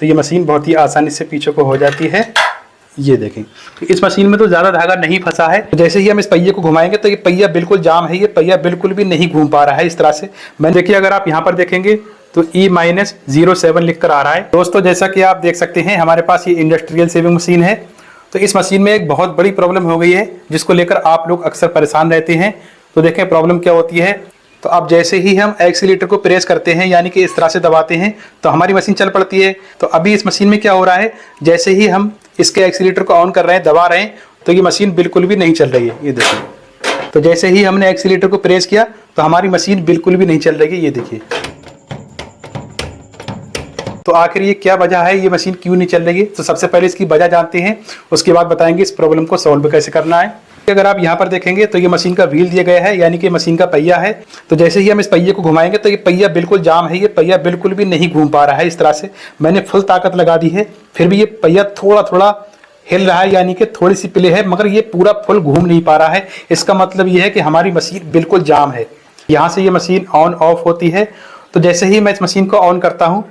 तो ये मशीन बहुत ही आसानी से पीछे को हो जाती है। ये देखें, तो इस मशीन में तो ज़्यादा धागा नहीं फंसा है। तो जैसे ही हम इस पहिए को घुमाएंगे तो ये पहिया बिल्कुल जाम है, ये पहिया बिल्कुल भी नहीं घूम पा रहा है इस तरह से। मैंने देखिए अगर आप यहाँ पर देखेंगे तो E-07 लिख कर आ रहा है। दोस्तों जैसा कि आप देख सकते हैं हमारे पास ये इंडस्ट्रियल सेविंग मशीन है। तो इस मशीन में एक बहुत बड़ी प्रॉब्लम हो गई है जिसको लेकर आप लोग अक्सर परेशान रहते हैं। तो देखें प्रॉब्लम क्या होती है। तो अब जैसे ही हम एक्सीलेटर को प्रेस करते हैं यानी कि इस तरह से दबाते हैं तो हमारी मशीन चल पड़ती है। तो अभी इस मशीन में क्या हो रहा है, जैसे ही हम इसके एक्सीलेटर को ऑन कर रहे हैं, दबा रहे हैं, तो ये मशीन बिल्कुल भी नहीं चल रही है। ये देखिए, तो जैसे ही हमने एक्सीलेटर को प्रेस किया तो हमारी मशीन बिल्कुल भी नहीं चल रही है। ये देखिए, तो आखिर ये क्या वजह है, ये मशीन क्यों नहीं चल रही है। तो सबसे पहले इसकी वजह जानते हैं, उसके बाद बताएंगे इस प्रॉब्लम को सॉल्व कैसे करना है। अगर आप यहाँ पर देखेंगे तो ये मशीन का व्हील दिया गया है, यानी कि मशीन का पहिया है। तो जैसे ही हम इस पहिए को घुमाएंगे तो ये पहिया बिल्कुल जाम है, ये पहिया बिल्कुल भी नहीं घूम पा रहा है इस तरह से। मैंने फुल ताकत लगा दी है, फिर भी ये पहिया थोड़ा थोड़ा हिल रहा है, यानी कि थोड़ी सी प्ले है, मगर ये पूरा फुल घूम नहीं पा रहा है। इसका मतलब ये है कि हमारी मशीन बिल्कुल जाम है। यहाँ से ये मशीन ऑन ऑफ होती है। तो जैसे ही मैं इस मशीन को ऑन करता हूँ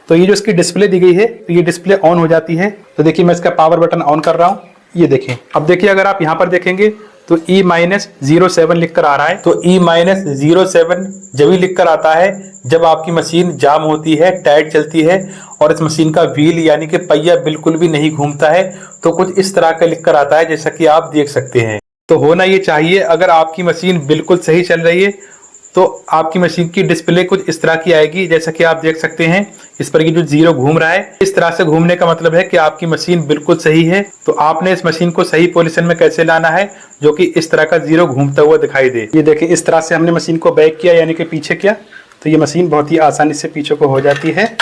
तो ये जो इसकी डिस्प्ले दी गई है तो ये डिस्प्ले ऑन हो जाती है। तो देखिए मैं इसका पावर बटन ऑन कर रहा हूँ। ये देखें, अब देखिए अगर आप यहाँ पर देखेंगे तो E-07 लिख कर आ रहा है। तो E-07 जब ही लिख कर आता है जब आपकी मशीन जाम होती है, टाइट चलती है और इस मशीन का व्हील यानी कि पहिया बिल्कुल भी नहीं घूमता है। तो कुछ इस तरह का लिख कर आता है जैसा कि आप देख सकते हैं। तो होना ये चाहिए, अगर आपकी मशीन बिल्कुल सही चल रही है तो आपकी मशीन की डिस्प्ले कुछ इस तरह की आएगी जैसा कि आप देख सकते हैं। इस पर ये जो जीरो घूम रहा है, इस तरह से घूमने का मतलब है कि आपकी मशीन बिल्कुल सही है। तो आपने इस मशीन को सही पोजीशन में कैसे लाना है जो कि इस तरह का जीरो घूमता हुआ दिखाई दे। ये देखिए, इस तरह से हमने मशीन को बैक किया यानी कि पीछे किया तो ये मशीन बहुत ही आसानी से पीछे को हो जाती है।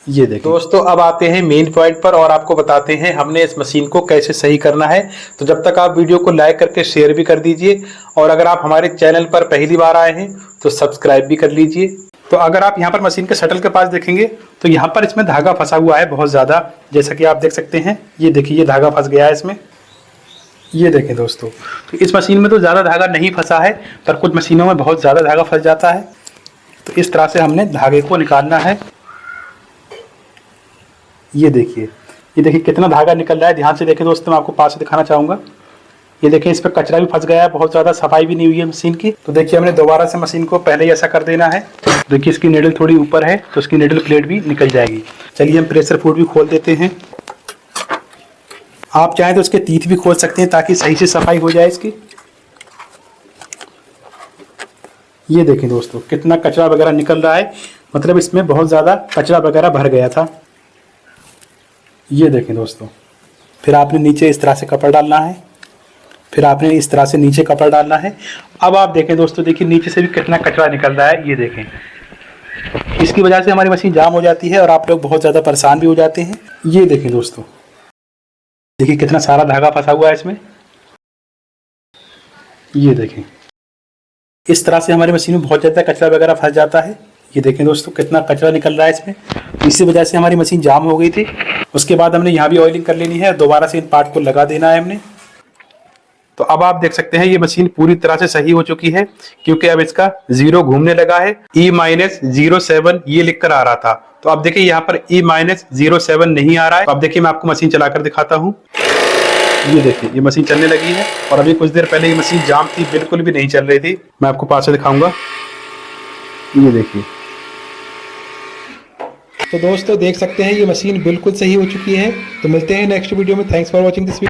ये देखिए दोस्तों, अब आते हैं मेन पॉइंट पर और आपको बताते हैं हमने इस मशीन को कैसे सही करना है। तो जब तक आप वीडियो को लाइक करके शेयर भी कर दीजिए और अगर आप हमारे चैनल पर पहली बार आए हैं तो सब्सक्राइब भी कर लीजिए। तो अगर आप यहाँ पर मशीन के शटल के पास देखेंगे तो यहाँ पर इसमें धागा फंसा हुआ है बहुत ज़्यादा, जैसा कि आप देख सकते हैं। ये देखिए, ये धागा फंस गया है इसमें। ये देखें दोस्तों, तो इस मशीन में तो ज़्यादा धागा नहीं फंसा है, पर कुछ मशीनों में बहुत ज़्यादा धागा फंस जाता है। तो इस तरह से हमने धागे को निकालना है। ये देखिए कितना धागा निकल रहा है। ध्यान से देखें दोस्तों, मैं आपको पास से दिखाना चाहूँगा। ये देखें, इस पर कचरा भी फंस गया है, बहुत ज़्यादा सफाई भी नहीं हुई है मशीन की। तो देखिए हमने दोबारा से मशीन को पहले ही ऐसा कर देना है। देखिए इसकी निडल थोड़ी ऊपर है तो इसकी निडल प्लेट भी निकल जाएगी। चलिए हम प्रेशर फूड भी खोल देते हैं। आप चाहें तो इसके तीत भी खोल सकते हैं ताकि सही से सफाई हो जाए इसकी। ये देखें दोस्तों, कितना कचरा वगैरह निकल रहा है, मतलब इसमें बहुत ज़्यादा कचरा वगैरह भर गया था। ये देखें दोस्तों, फिर आपने नीचे इस तरह से कपड़ा डालना है, फिर आपने इस तरह से नीचे कपड़ा डालना है। अब आप देखें दोस्तों, देखिए नीचे से भी कितना कचरा निकल रहा है। ये देखें, इसकी वजह से हमारी मशीन जाम हो जाती है और आप लोग बहुत ज़्यादा परेशान भी हो जाते हैं। ये देखें दोस्तों, देखिए कितना सारा धागा फंसा हुआ है इसमें। ये देखें, इस तरह से हमारी मशीन में बहुत ज़्यादा कचरा वगैरह फंस जाता है। ये देखें दोस्तों, कितना कचरा निकल रहा है इसमें। इसी वजह से हमारी मशीन जाम हो गई थी। उसके बाद हमने यहाँ भी ऑयलिंग कर लेनी है, दोबारा से इन पार्ट को लगा देना है हमने। तो अब आप देख सकते हैं ये मशीन पूरी तरह से सही हो चुकी है, क्योंकि अब इसका जीरो घूमने लगा है। E-07 ये लिख कर आ रहा था, तो अब देखिए यहाँ पर E-07 नहीं आ रहा है। तो अब देखिए मैं आपको मशीन चलाकर दिखाता हूँ। ये देखिए, ये मशीन चलने लगी है और अभी कुछ देर पहले ये मशीन जाम थी, बिल्कुल भी नहीं चल रही थी। मैं आपको पास से दिखाऊंगा। ये देखिए, तो दोस्तों देख सकते हैं ये मशीन बिल्कुल सही हो चुकी है। तो मिलते हैं नेक्स्ट वीडियो में। Thanks for watching this video.